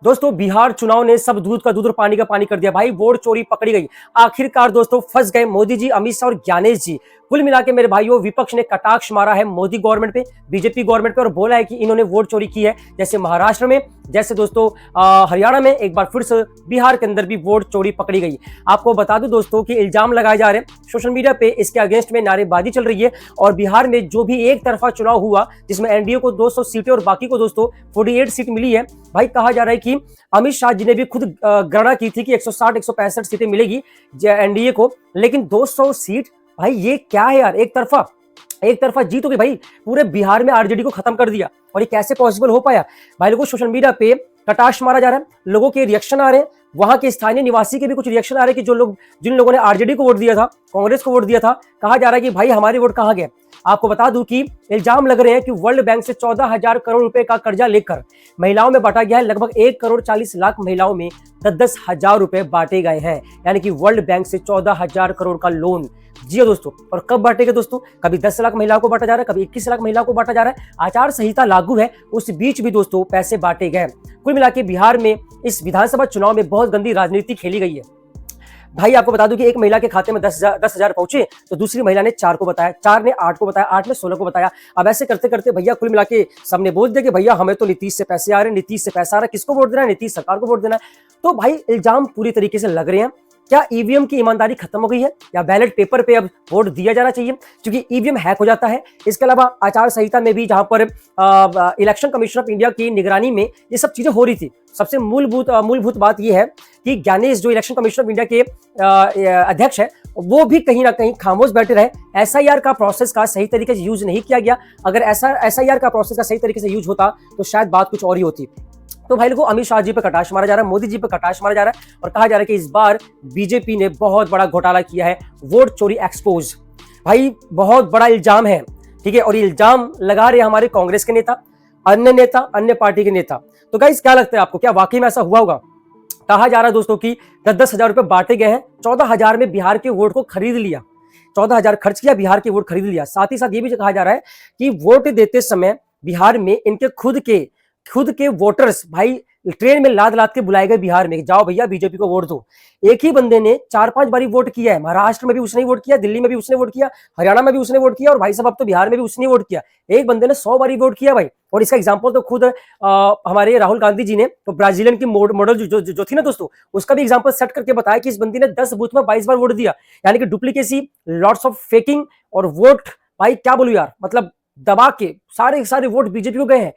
दोस्तों बिहार चुनाव ने सब दूध का दूध और पानी का पानी कर दिया भाई। वोट चोरी पकड़ी गई। आखिरकार दोस्तों फंस गए मोदी जी, अमित शाह और ज्ञानेश जी। कुल मिला के मेरे भाइयों विपक्ष ने कटाक्ष मारा है मोदी गवर्नमेंट पे, बीजेपी गवर्नमेंट पे और बोला है कि इन्होंने वोट चोरी की है। जैसे महाराष्ट्र में, जैसे दोस्तों हरियाणा में, एक बार फिर से बिहार के अंदर भी वोट चोरी पकड़ी गई। आपको बता दूं दोस्तों कि इल्जाम लगाए जा रहे हैं सोशल मीडिया पे, इसके अगेंस्ट में नारेबाजी चल रही है। और बिहार में जो भी एक तरफा चुनाव हुआ जिसमें एनडीए को 200 सीटें और बाकी को दोस्तों 48 सीट मिली है, भाई कहा जा रहा है कि अमित शाह जी ने भी खुद गणना की थी कि 160-165 सीटें मिलेगी एनडीए को, लेकिन 200 सीट, भाई ये क्या है यार। एक तरफा जीत हो गई भाई, पूरे बिहार में आरजेडी को खत्म कर दिया। और ये कैसे पॉसिबल हो पाया भाई। लोगों सोशल मीडिया पे कटाक्ष मारा जा रहा है, लोगों के रिएक्शन आ रहे हैं, वहां के स्थानीय निवासी के भी कुछ रिएक्शन आ रहे हैं कि जिन लोगों ने आरजेडी को वोट दिया था, कांग्रेस को वोट दिया था, कहा जा रहा है कि भाई हमारे वोट कहां गए। आपको बता दूं कि इल्जाम लग रहे हैं कि वर्ल्ड बैंक से 14,000 करोड़ रुपए का कर्जा लेकर महिलाओं में बांटा गया है। लगभग 1,40,00,000 महिलाओं में 10,000 रुपए बांटे गए हैं, यानी कि वर्ल्ड बैंक से 14,000 करोड़ का लोन। जी दोस्तों, और कब बांटेंगे दोस्तों? कभी 10 लाख महिलाओं को बांटा जा रहा है, कभी 21 लाख महिलाओं को बांटा जा रहा है। आचार संहिता लागू है, उस बीच भी दोस्तों पैसे बांटे गए। कुल मिला के बिहार में इस विधानसभा चुनाव में बहुत गंदी राजनीति खेली गई है भाई। आपको बता दूं कि एक महिला के खाते में 10,000 पहुंचे तो दूसरी महिला ने 4 को बताया, 4 ने 8 को बताया, 8 ने 16 को बताया। अब ऐसे करते करते भैया कुल मिला के सबने बोल दिया कि भैया हमें तो नीतीश से पैसे आ रहे हैं, नीतीश से पैसा आ रहा है, किसको वोट देना है? नीतीश सरकार को वोट देना है। तो भाई इल्जाम पूरी तरीके से लग रहे हैं। क्या ईवीएम की ईमानदारी खत्म हो गई है या बैलेट पेपर पे अब वोट दिया जाना चाहिए, क्योंकि ईवीएम हैक हो जाता है। इसके अलावा आचार संहिता में भी, जहां पर इलेक्शन कमीशन ऑफ इंडिया की निगरानी में ये सब चीजें हो रही थी, सबसे मूलभूत बात यह है कि ज्ञानेश जो इलेक्शन कमीशन ऑफ इंडिया के अध्यक्ष है, वो भी कहीं ना कहीं खामोश बैठे रहे। एसआईआर का प्रोसेस का सही तरीके से यूज नहीं किया गया। अगर ऐसा एसआईआर का प्रोसेस का सही तरीके से यूज होता तो शायद बात कुछ और ही होती। तो भाई लोगों अमित शाह जी पे कटाक्ष मारा जा रहा है, मोदी जी पे कटाक्ष मारा जा रहा है और कहा जा रहा है कि इस बार बीजेपी ने बहुत बड़ा घोटाला किया है, वोट चोरी एक्सपोज। भाई बहुत बड़ा इल्जाम है, ठीक है, और इल्जाम लगा रहे हमारे कांग्रेस के नेता, अन्य पार्टी के नेता। तो गाइस क्या लगता है आपको, क्या वाकई में ऐसा हुआ होगा? कहा जा रहा है दोस्तों कि 10,000 रुपए बांटे गए हैं, 14,000 में बिहार के वोट को खरीद लिया, 14,000 खर्च किया, बिहार के वोट खरीद लिया। साथ ही साथ ये भी कहा जा रहा है कि वोट देते समय बिहार में इनके खुद के वोटर्स भाई ट्रेन में लाद के बुलाए गए बिहार में, जाओ भैया बीजेपी को वोट दो। एक ही बंदे ने 4-5 बारी वोट किया है। महाराष्ट्र में भी उसने वोट किया, दिल्ली में भी उसने वोट किया, हरियाणा में भी उसने वोट किया और भाई साहब अब तो बिहार में भी उसने वोट किया। एक बंदे ने 100 बारी वोट किया भाई। और इसका एग्जांपल तो खुद हमारे राहुल गांधी जी ने तो ब्राजीलियन की मॉडल जो थी ना दोस्तों, उसका भी एग्जांपल सेट करके बताया कि इस बंदी ने 10 बूथ में 22 बार वोट दिया, यानी कि डुप्लीकेसी, लॉट्स ऑफ फेकिंग और वोट, भाई क्या बोलूं यार, मतलब दबा के सारे वोट बीजेपी को गए हैं।